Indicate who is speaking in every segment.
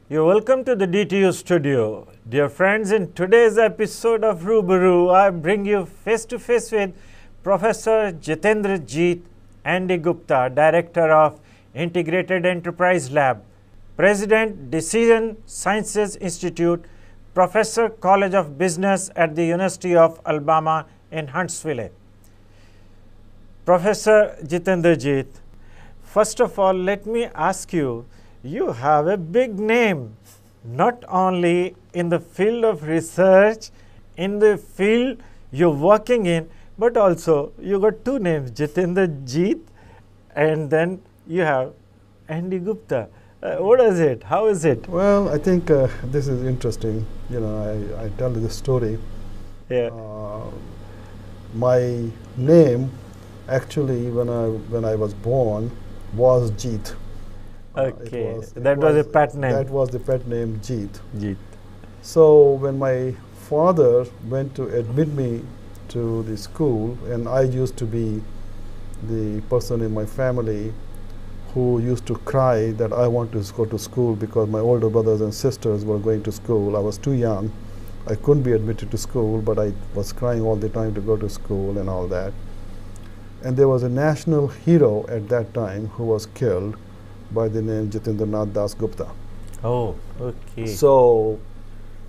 Speaker 1: You're welcome to the DTU studio. Dear friends, in today's episode of Rubaru, I bring you face to face with Professor Jitendra Jeet Andy Gupta, Director of Integrated Enterprise Lab, President, Decision Sciences Institute, Professor, College of Business at the University of Alabama in Huntsville. Professor Jitendra Jeet, first of all, let me ask you, you have a big name, not only in the field of research, in the field you're working in, but also you got two names, Jitendra Jeet, and then you have Andy Gupta. What is it? How is it?
Speaker 2: Well, I think this is interesting. You know, I tell you the story.
Speaker 1: Yeah.
Speaker 2: My name, actually, when I was born, was Jeet.
Speaker 1: Okay, that was a pet name.
Speaker 2: That was the pet name, Jeet.
Speaker 1: Jeet.
Speaker 2: So when my father went to admit me to the school, and I used to be the person in my family who used to cry that I want to go to school because my older brothers and sisters were going to school. I was too young. I couldn't be admitted to school, but I was crying all the time to go to school and all that. And there was a national hero at that time who was killed by the name Jitendranath Das Gupta.
Speaker 1: Oh, okay.
Speaker 2: So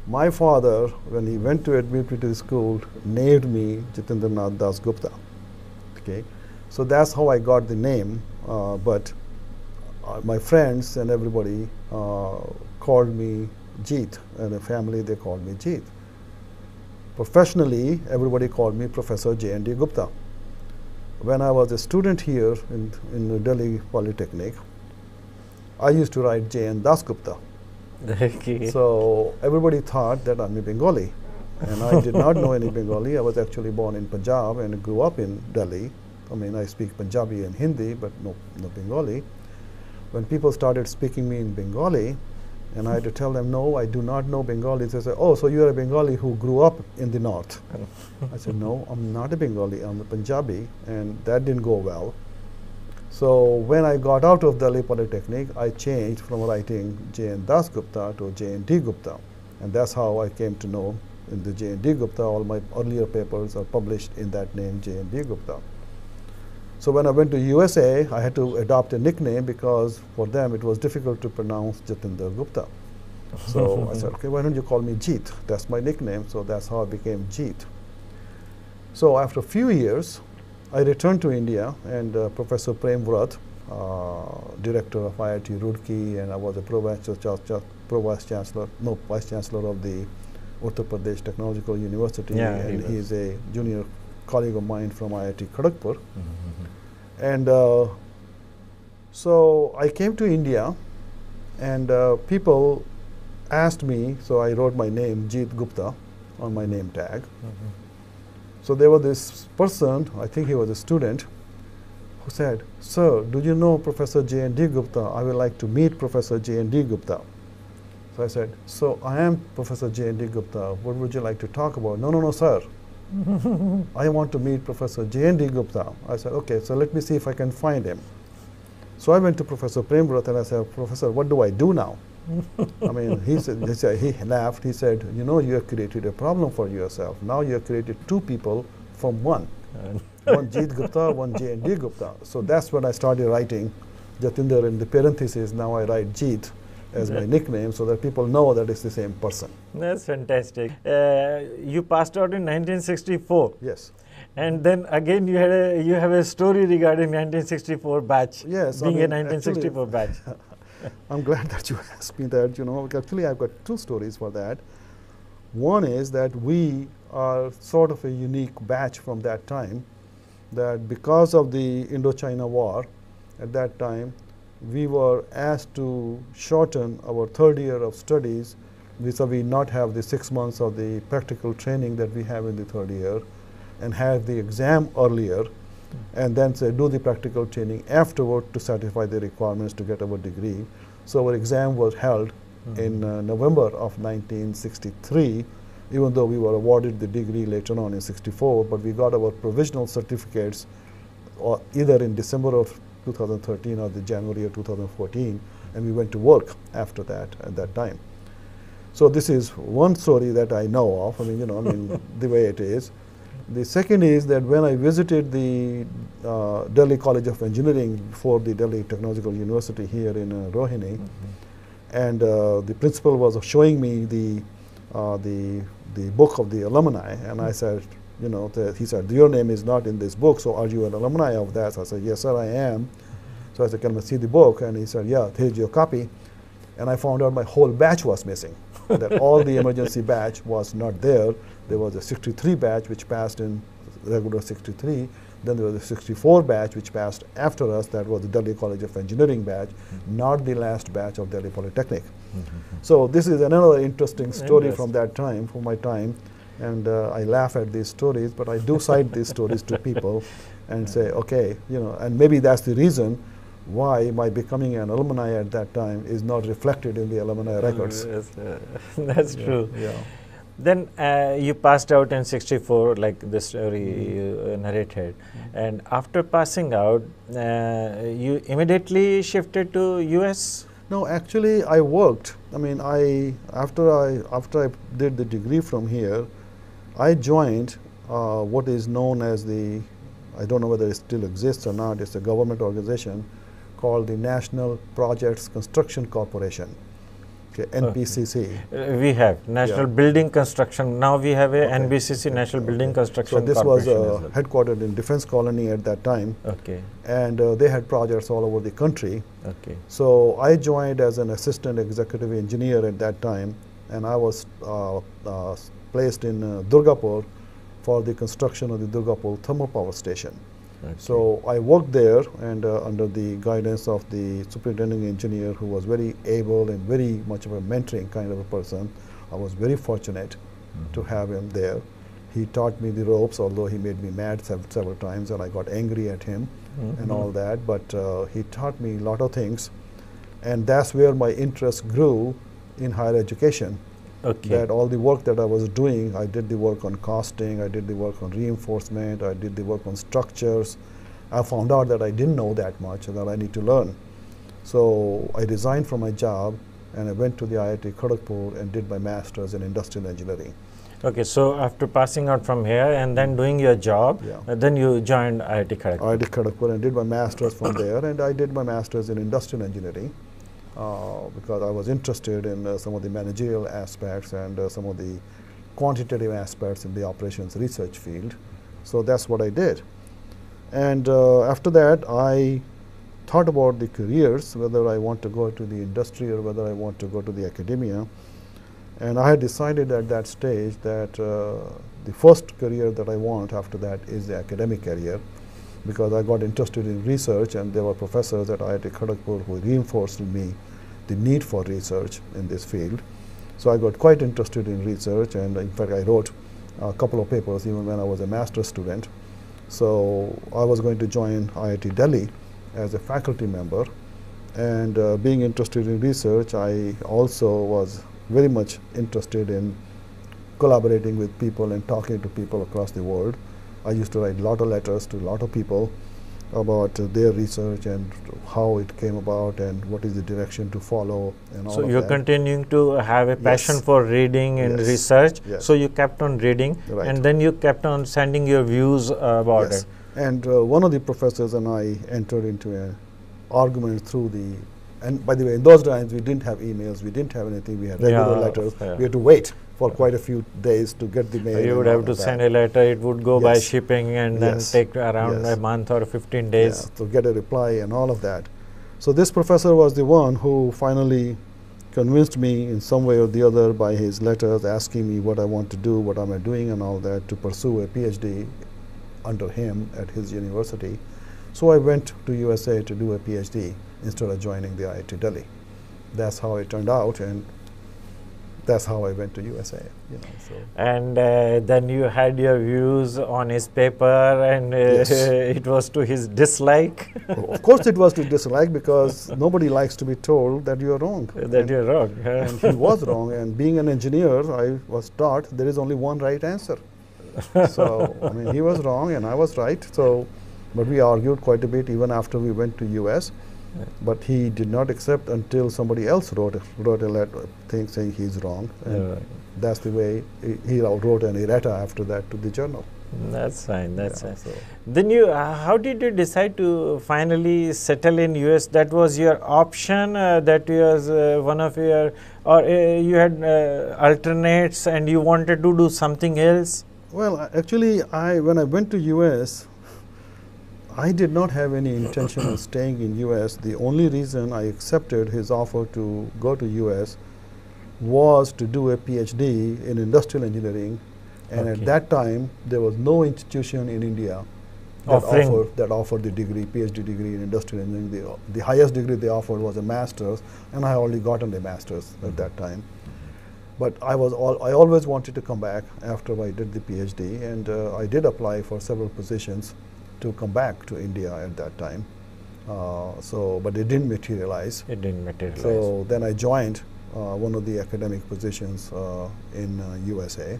Speaker 2: my father, when he went to admit me to the school, named me Jitendranath Das Gupta. Okay, so that's how I got the name. But my friends and everybody called me Jeet, and the family they called me Jeet. Professionally, everybody called me Professor J.N.D. Gupta. When I was a student here in Delhi Polytechnic, I used to write J.N. Das Gupta.
Speaker 1: Okay.
Speaker 2: So everybody thought that I'm a Bengali, and I did not know any Bengali. I was actually born in Punjab and grew up in Delhi. I mean, I speak Punjabi and Hindi, but no Bengali. When people started speaking me in Bengali, and I had to tell them, no, I do not know Bengali. They said, oh, so you're a Bengali who grew up in the north. I said, no, I'm not a Bengali, I'm a Punjabi, and that didn't go well. So when I got out of Delhi Polytechnic, I changed from writing J.N. Das Gupta to J.N.D. Gupta. And that's how I came to know in the J.N.D. Gupta. All my earlier papers are published in that name, J.N.D. Gupta. So when I went to USA, I had to adopt a nickname because for them it was difficult to pronounce Jitendra Gupta. So I said, okay, why don't you call me Jeet? That's my nickname, so that's how I became Jeet. So after a few years, I returned to India, and Professor Prem Vrat, director of IIT Roorkee, and I was a vice chancellor of the Uttar Pradesh Technological University,
Speaker 1: Yeah,
Speaker 2: and he is a junior colleague of mine from IIT Kharagpur.
Speaker 1: Mm-hmm.
Speaker 2: And so I came to India, and people asked me, so I wrote my name, Jeet Gupta, on my name tag.
Speaker 1: Mm-hmm.
Speaker 2: So there was this person, I think he was a student, who said, sir, do you know Professor J.N.D. Gupta? I would like to meet Professor J.N.D. Gupta. So I said, so I am Professor J.N.D. Gupta. What would you like to talk about? No, no, no, sir. I want to meet Professor J.N.D. Gupta. I said, okay, so let me see if I can find him. So I went to Professor Prem Vrat and I said, Professor, what do I do now? I mean, he laughed. He said, you know, you have created a problem for yourself. Now you have created two people from one. One Jeet Gupta, one J.N.D. Gupta. So that's when I started writing Jatinder in the parentheses. Now I write Jeet as my nickname so that people know that it's the same person.
Speaker 1: That's fantastic. You passed out in 1964.
Speaker 2: Yes.
Speaker 1: And then again, you have a story regarding 1964 batch.
Speaker 2: Yes,
Speaker 1: being
Speaker 2: I mean,
Speaker 1: a 1964 batch.
Speaker 2: I'm glad that you asked me that. You know, actually, I've got two stories for that. One is that we are sort of a unique batch from that time. That because of the Indochina War, at that time, we were asked to shorten our third year of studies vis-a-vis not have the 6 months of the practical training that we have in the third year, and have the exam earlier, and then say do the practical training afterward to satisfy the requirements to get our degree. So our exam was held in November of 1963, even though we were awarded the degree later on in 64, but we got our provisional certificates either in December of 2013 or the January of 2014, and we went to work after that at that time. So this is one story that I know of. I mean, the way it is. The second is that when I visited the Delhi College of Engineering for the Delhi Technological University here in Rohini, and the principal was showing me the book of the alumni, and I said, he said, your name is not in this book, so are you an alumni of that? So I said, yes, sir, I am. So I said, can I see the book? And he said, yeah, here's your copy. And I found out my whole batch was missing, that all the emergency batch was not there. There was a 63 batch which passed in regular 63. Then there was a 64 batch which passed after us. That was the Delhi College of Engineering batch, not the last batch of Delhi Polytechnic. So this is another interesting story from that time, from my time. And I laugh at these stories, but I do cite these stories to people and say, okay, and maybe that's the reason why my becoming an alumni at that time is not reflected in the alumni records.
Speaker 1: Yes, that's true.
Speaker 2: Yeah.
Speaker 1: Then you passed out in 64, like the story you narrated. And after passing out, you immediately shifted to US?
Speaker 2: No, actually I worked. I mean, after I did the degree from here, I joined what is known as I don't know whether it still exists or not, it's a government organization called the National Projects Construction Corporation, NPCC.
Speaker 1: We have National Building Construction. Now we have a NBCC, National Building Construction
Speaker 2: Corporation. So this
Speaker 1: was
Speaker 2: headquartered in Defense Colony at that time.
Speaker 1: Okay.
Speaker 2: And they had projects all over the country.
Speaker 1: Okay.
Speaker 2: So I joined as an assistant executive engineer at that time, and I was placed in Durgapur for the construction of the Durgapur thermal power station. Okay. So I worked there, and under the guidance of the superintending engineer, who was very able and very much of a mentoring kind of a person. I was very fortunate to have him there. He taught me the ropes, although he made me mad several times, and I got angry at him and all that. But he taught me a lot of things, and that's where my interest grew in higher education.
Speaker 1: Okay.
Speaker 2: That all the work that I was doing, I did the work on costing, I did the work on reinforcement, I did the work on structures. I found out that I didn't know that much and that I need to learn. So I resigned from my job and I went to the IIT Kharagpur and did my master's in industrial engineering.
Speaker 1: Okay, so after passing out from here and then doing your job, then you joined IIT Kharagpur.
Speaker 2: IIT Kharagpur and did my master's from there, and I did my master's in industrial engineering. Because I was interested in some of the managerial aspects and some of the quantitative aspects in the operations research field. So that's what I did. And after that, I thought about the careers, whether I want to go to the industry or whether I want to go to the academia. And I had decided at that stage that the first career that I want after that is the academic career, because I got interested in research, and there were professors at IIT Kharagpur who reinforced in me the need for research in this field. So I got quite interested in research, and in fact I wrote a couple of papers even when I was a master's student. So I was going to join IIT Delhi as a faculty member, and being interested in research, I also was very much interested in collaborating with people and talking to people across the world. I used to write a lot of letters to a lot of people about their research and how it came about and what is the direction to follow and all of that.
Speaker 1: So you're continuing to have a passion for reading and research, so you kept on reading, and then you kept on sending your views about it.
Speaker 2: And one of the professors and I entered into an argument through the, and by the way, in those times we didn't have emails, we didn't have anything, we had regular letters, we had to wait for quite a few days to get the mail.
Speaker 1: You would have to send a letter, it would go by shipping and then take around a month or 15 days.
Speaker 2: To get a reply and all of that. So this professor was the one who finally convinced me in some way or the other by his letters asking me what I want to do, what am I doing and all that, to pursue a PhD under him at his university. So I went to USA to do a PhD instead of joining the IIT Delhi. That's how it turned out, and that's how I went to USA.
Speaker 1: And then you had your views on his paper, and it was to his dislike.
Speaker 2: Of course it was to dislike, because nobody likes to be told that you're wrong.
Speaker 1: You're wrong.
Speaker 2: And he was wrong, and being an engineer, I was taught there is only one right answer. So, I mean, he was wrong and I was right. So, But we argued quite a bit even after we went to US. But he did not accept until somebody else wrote a letter thing saying he's wrong. And that's the way he wrote an errata after that to the journal.
Speaker 1: That's fine. That's fine. So then you, how did you decide to finally settle in US? That was your option. That was one of your, or you had alternates, and you wanted to do something else.
Speaker 2: Well, actually, when I went to US, I did not have any intention of staying in US. The only reason I accepted his offer to go to US was to do a PhD in industrial engineering. And at that time, there was no institution in India that offered the degree, PhD degree in industrial engineering. The highest degree they offered was a master's, and I already gotten a master's at that time. But I always wanted to come back after I did the PhD, and I did apply for several positions to come back to India at that time. But it didn't materialize.
Speaker 1: It didn't materialize.
Speaker 2: So then I joined one of the academic positions in USA.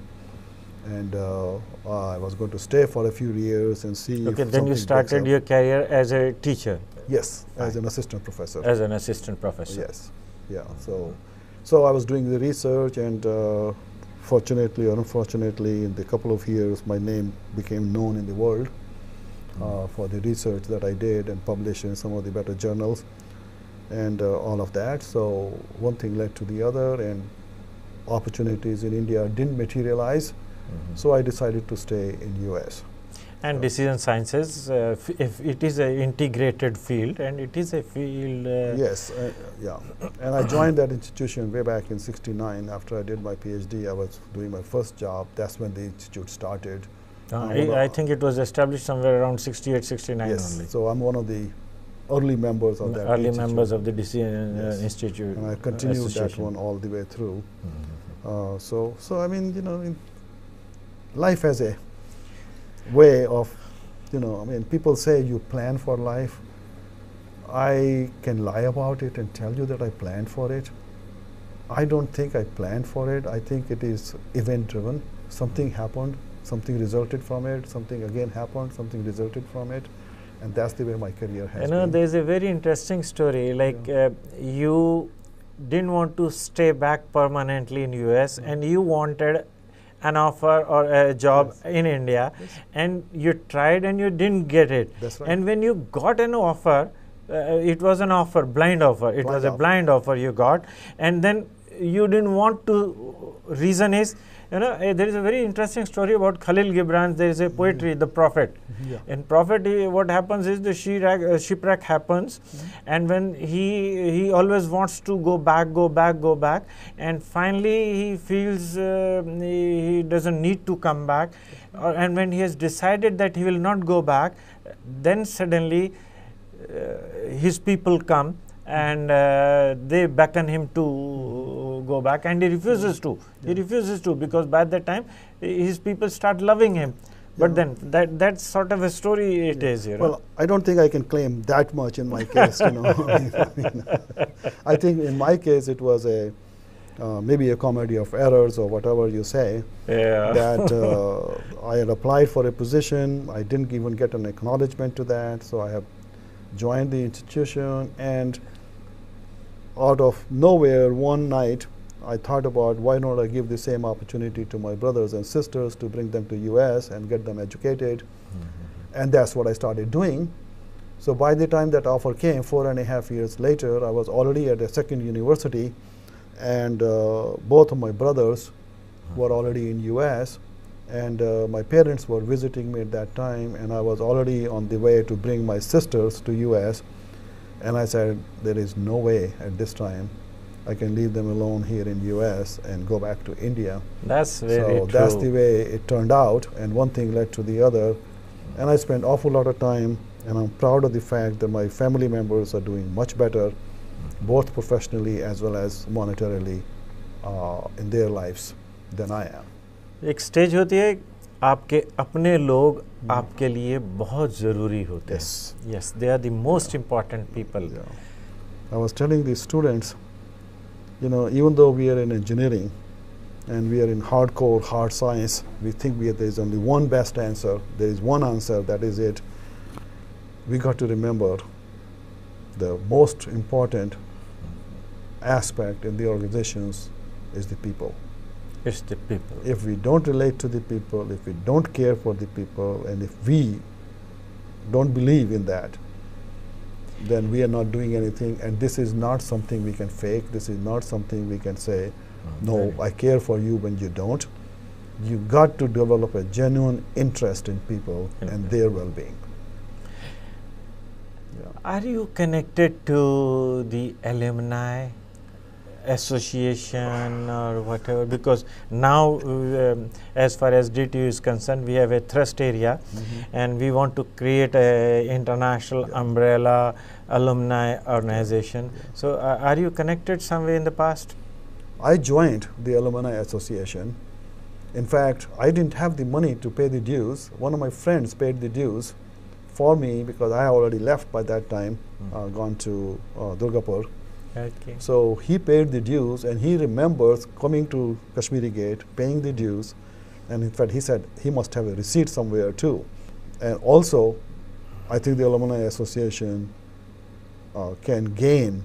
Speaker 2: And I was going to stay for a few years and see.
Speaker 1: Okay, then you started your career as a teacher.
Speaker 2: Yes, as an assistant professor.
Speaker 1: As an assistant professor.
Speaker 2: Yes, yeah. So I was doing the research, and fortunately or unfortunately, in the couple of years, my name became known in the world for the research that I did and published in some of the better journals, and all of that. So one thing led to the other, and opportunities in India didn't materialize. So I decided to stay in US.
Speaker 1: And decision sciences, if it is an integrated field, and it is a field.
Speaker 2: Yes, yeah. And I joined that institution way back in '69. After I did my PhD, I was doing my first job. That's when the institute started.
Speaker 1: I think it was established somewhere around 68, 69
Speaker 2: yes,
Speaker 1: only.
Speaker 2: So I'm one of the early members of that
Speaker 1: early
Speaker 2: institute.
Speaker 1: Members of the Decision Institute.
Speaker 2: And I continued that one all the way through. So I mean, you know, life has a way of, you know, I mean, people say you plan for life. I can lie about it and tell you that I planned for it. I don't think I planned for it. I think it is event driven. Something happened, something resulted from it, something again happened, something resulted from it. And that's the way my career has been.
Speaker 1: There's a very interesting story. Like you didn't want to stay back permanently in US, and you wanted an offer or a job in India, and you tried and you didn't get it.
Speaker 2: That's right.
Speaker 1: And when you got an offer, it was an offer, blind offer. It was a blind offer you got, and then you didn't want to. Reason is, there is a very interesting story about Khalil Gibran. There is a poetry, The Prophet. In Prophet, what happens is the shipwreck happens, and when he always wants to go back, and finally he feels he doesn't need to come back, and when he has decided that he will not go back, then suddenly his people come and they beckon him to go back, and he refuses to. He refuses to, because by that time his people start loving him. But then that's sort of a story it is.
Speaker 2: Well, I don't think I can claim that much in my case. I think in my case it was a maybe a comedy of errors or whatever you say. That I had applied for a position, I didn't even get an acknowledgement to that, so I have joined the institution, and out of nowhere one night I thought about why not I give the same opportunity to my brothers and sisters to bring them to US and get them educated. And that's what I started doing. So by the time that offer came, 4.5 years later, I was already at a second university, and both of my brothers were already in US, and my parents were visiting me at that time, and I was already on the way to bring my sisters to US. And I said, there is no way at this time I can leave them alone here in US and go back to India.
Speaker 1: That's very true.
Speaker 2: So that's the way it turned out, and one thing led to the other. And I spent an awful lot of time, and I'm proud of the fact that my family members are doing much better, both professionally as well as monetarily in their lives than I am.
Speaker 1: एक stage होती है, आपके अपने लोग आपके लिए बहुत ज़रूरी होते हैं. Yes, they are the most important people.
Speaker 2: I was telling the students, even though we are in engineering and we are in hardcore hard science, we think there is only one best answer. There is one answer, that is it. we got to remember the most important aspect in the organizations is the people.
Speaker 1: It's the people.
Speaker 2: If we don't relate to the people, if we don't care for the people, and if we don't believe in that, then we are not doing anything. And this is not something we can fake. This is not something we can say, no, I care for you when you don't. You got to develop a genuine interest in people and their well-being. Yeah.
Speaker 1: Are you connected to the alumni association or whatever? Because now, as far as DTU is concerned, we have a thrust area, and we want to create a international umbrella alumni organization. So, are you connected somewhere in the past?
Speaker 2: I joined the Alumni Association. In fact, I didn't have the money to pay the dues. One of my friends paid the dues for me because I already left by that time, gone to Durgapur.
Speaker 1: Okay.
Speaker 2: So he paid the dues, and he remembers coming to Kashmiri Gate, paying the dues, and in fact he said he must have a receipt somewhere too. And also, I think the Alumni Association can gain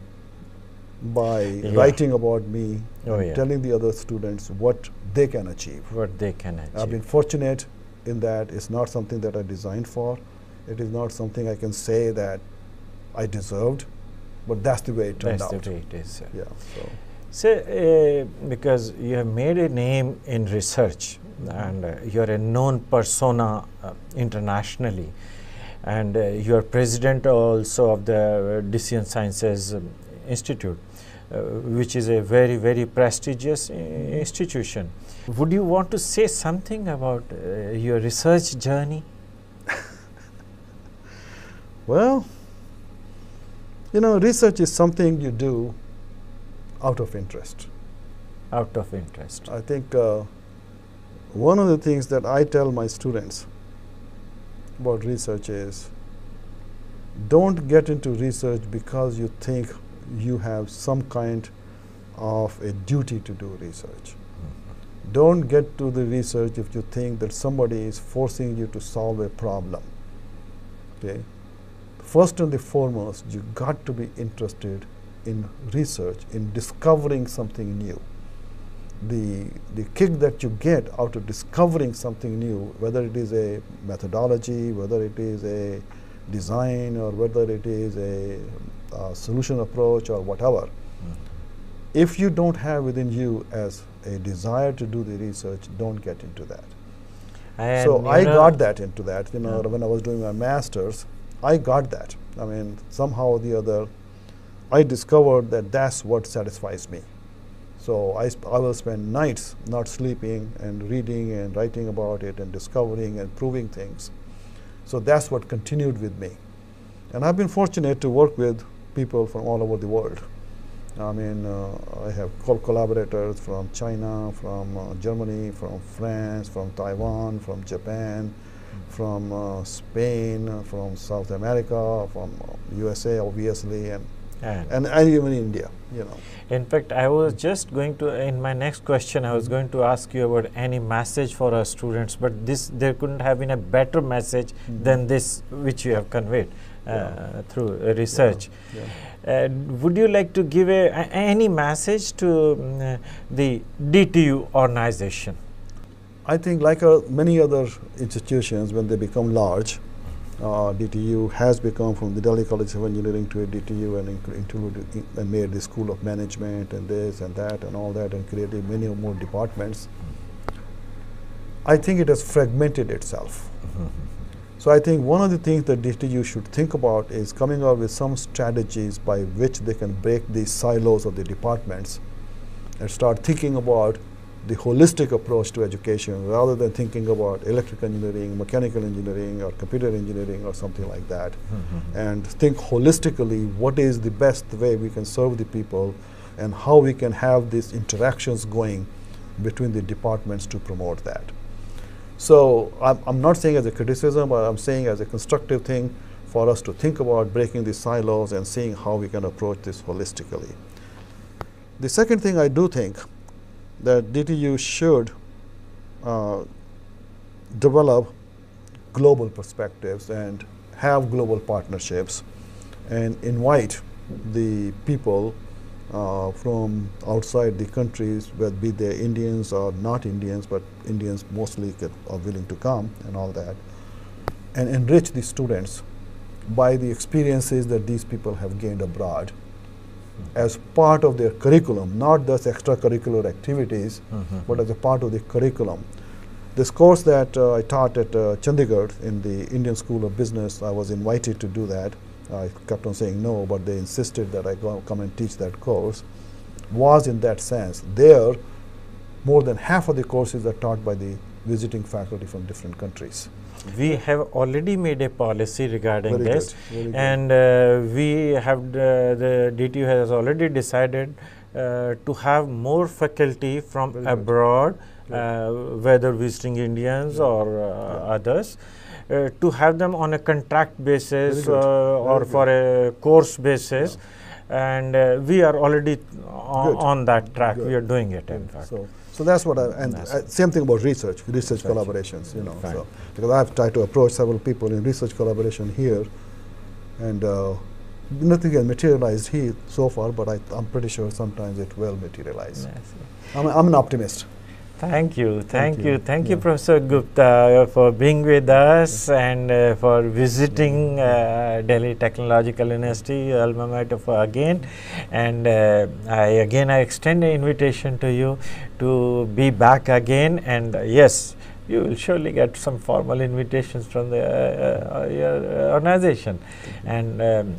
Speaker 2: by writing about me, telling the other students what they can achieve.
Speaker 1: What they can achieve.
Speaker 2: I've been fortunate in that. It's not something that I designed for. It is not something I can say that I deserved, but that's the way it turned out.
Speaker 1: That's the way it is.
Speaker 2: Yeah.
Speaker 1: So, because you have made a name in research, and you're a known persona internationally, and you're president also of the Decision Sciences Institute, which is a very, very prestigious institution. Would you want to say something about your research journey?
Speaker 2: Well, you know, research is something you do out of interest.
Speaker 1: Out of interest.
Speaker 2: I think one of the things that I tell my students about research is, don't get into research because you think you have some kind of a duty to do research. Don't get to the research if you think that somebody is forcing you to solve a problem. Okay? First and the foremost, you got to be interested in research, in discovering something new. The kick that you get out of discovering something new, whether it is a methodology, whether it is a design, or whether it is a solution approach or whatever, if you don't have within you as a desire to do the research, don't get into that.
Speaker 1: And
Speaker 2: so I got that into that. You know, when I was doing my master's, I got that. I mean, somehow or the other, I discovered that that's what satisfies me. So I will spend nights not sleeping and reading and writing about it and discovering and proving things. So that's what continued with me. And I've been fortunate to work with people from all over the world. I mean, I have collaborators from China, from Germany, from France, from Taiwan, from Japan, from Spain, from South America, from USA, obviously, and even India, you know.
Speaker 1: In fact, I was just going to, in my next question, I was going to ask you about any message for our students, but there couldn't have been a better message than this which you have conveyed through research. Would you like to give any message to the DTU organization?
Speaker 2: I think like many other institutions, when they become large, DTU has become from the Delhi College of Engineering to a DTU and made the School of Management and this and that and all that and created many more departments. I think it has fragmented itself. So I think one of the things that DTU should think about is coming up with some strategies by which they can break these silos of the departments and start thinking about the holistic approach to education rather than thinking about electrical engineering, mechanical engineering, or computer engineering or something like that. And think holistically what is the best way we can serve the people and how we can have these interactions going between the departments to promote that. So I'm not saying as a criticism, but I'm saying as a constructive thing for us to think about breaking these silos and seeing how we can approach this holistically. The second thing I do think that DTU should develop global perspectives and have global partnerships and invite the people from outside the countries, whether be they Indians or not Indians, but Indians mostly are willing to come and all that, and enrich the students by the experiences that these people have gained abroad as part of their curriculum, not just extracurricular activities, but as a part of the curriculum. This course that I taught at Chandigarh in the Indian School of Business, I was invited to do that. I kept on saying no, but they insisted that I come and teach that course, was in that sense. There, more than half of the courses are taught by the visiting faculty from different countries.
Speaker 1: We have already made a policy regarding
Speaker 2: Very
Speaker 1: this,
Speaker 2: good, very good.
Speaker 1: and we have the DTU has already decided to have more faculty from
Speaker 2: Very good.
Speaker 1: abroad, whether visiting Indians or others, to have them on a contract basis or for a course basis, and we are already on that track.
Speaker 2: Good.
Speaker 1: We are doing it,
Speaker 2: Good.
Speaker 1: in fact.
Speaker 2: So that's what same thing about research collaborations, you know.
Speaker 1: Right.
Speaker 2: So, because I've tried to approach several people in research collaboration here, and nothing has materialized here so far, but I'm pretty sure sometimes it will materialize.
Speaker 1: Yes.
Speaker 2: I'm an optimist.
Speaker 1: Thank you, thank you,
Speaker 2: Yeah.
Speaker 1: Professor Gupta, for being with us and for visiting Delhi Technological University, alma mater again. And I extend an invitation to you to be back again. And yes, you will surely get some formal invitations from the your organization. And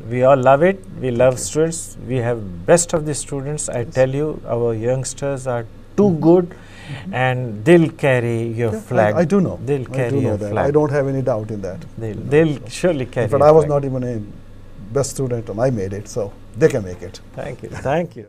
Speaker 1: we all love it. We love students. We have best of the students. I tell you, our youngsters are too good, and they'll carry your flag.
Speaker 2: I do know.
Speaker 1: They'll carry your
Speaker 2: that.
Speaker 1: flag.
Speaker 2: I don't have any doubt in that.
Speaker 1: They'll surely carry.
Speaker 2: But
Speaker 1: your
Speaker 2: I was
Speaker 1: flag.
Speaker 2: not even a best student, and I made it, so they can make it.
Speaker 1: Thank you. Thank you.